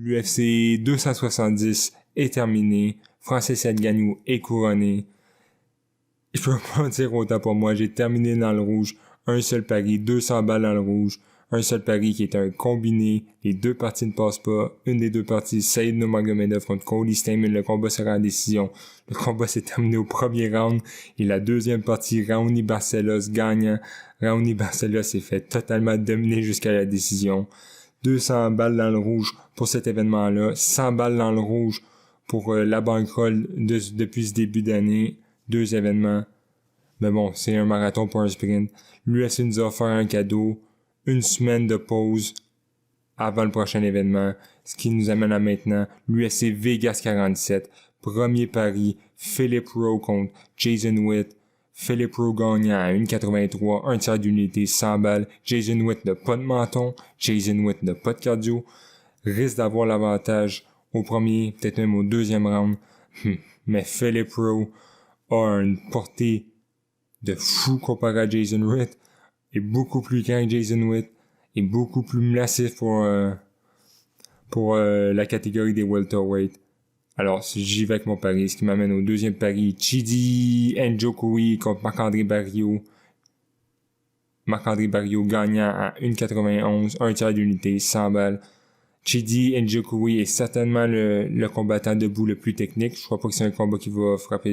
L'UFC 270 est terminé. Francis Ngannou est couronné. Je peux pas dire autant pour moi. J'ai terminé dans le rouge. Un seul pari, 200 balles dans le rouge. Un seul pari qui est un combiné. Les deux parties ne passent pas. Une des deux parties, Saïd Nurmagomedov contre Cody Stamann. Le combat sera en décision. Le combat s'est terminé au premier round. Et la deuxième partie, Raoni Barcelos gagnant. Raoni Barcelos s'est fait totalement dominer jusqu'à la décision. 200 balles dans le rouge pour cet événement-là. 100 balles dans le rouge pour la bankroll depuis ce début d'année. 2 événements. Mais bon, c'est un marathon pour un sprint. L'UFC nous a offert un cadeau. Une semaine de pause avant le prochain événement. Ce qui nous amène à maintenant. L'UFC Vegas 47. Premier pari. Philip Rowe contre Jason Witt. Philip Rowe gagnant à 1,83. Un tiers d'unité, 100 balles. Jason Witt n'a pas de menton. Jason Witt n'a pas de cardio. Risque d'avoir l'avantage au premier, peut-être même au deuxième round. Mais Philip Rowe a une portée de fou comparé à Jason Witt, est beaucoup plus grand que Jason Witt, est beaucoup plus massif pour la catégorie des welterweight. Alors, j'y vais avec mon pari, ce qui m'amène au deuxième pari. Chidi Njokuwi contre Marc-André Barriault. Marc-André Barriault gagnant à 1,91, un tiers d'unité, 100 balles. Chidi Njokuwi est certainement le combattant debout le plus technique. Je crois pas que c'est un combat qui va frapper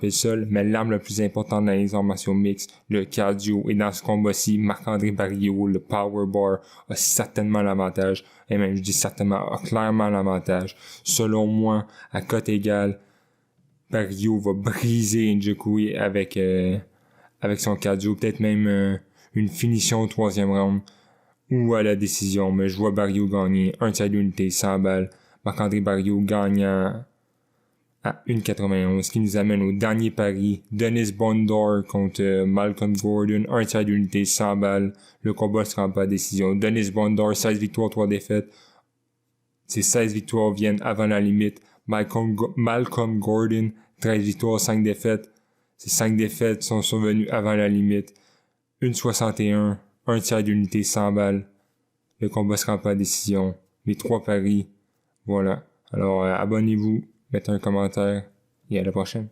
le sol, mais l'arme la plus importante dans les arts martiaux mixtes, le cardio, et dans ce combat-ci, Marc-André Barriault, le power bar, a certainement l'avantage, et même je dis certainement, a clairement l'avantage. Selon moi, à cote égale, Barriault va briser Njokuwi avec son cardio, peut-être même une finition au troisième round, ou à la décision, mais je vois Barriault gagner, un tiers d'unité, 100 balles, Marc-André Barriault gagnant à 1,91, ce qui nous amène au dernier pari. Denis Bondor contre Malcolm Gordon, un tiers d'unité, 100 balles. Le combat sera pas à décision. Denis Bondor, 16 victoires, 3 défaites. Ces 16 victoires viennent avant la limite. Malcolm Gordon, 13 victoires, 5 défaites. Ces 5 défaites sont survenues avant la limite. 1,61, un tiers d'unité, 100 balles. Le combat sera pas à décision. Les 3 paris. Voilà. Alors, abonnez-vous. Mettez un commentaire et à la prochaine.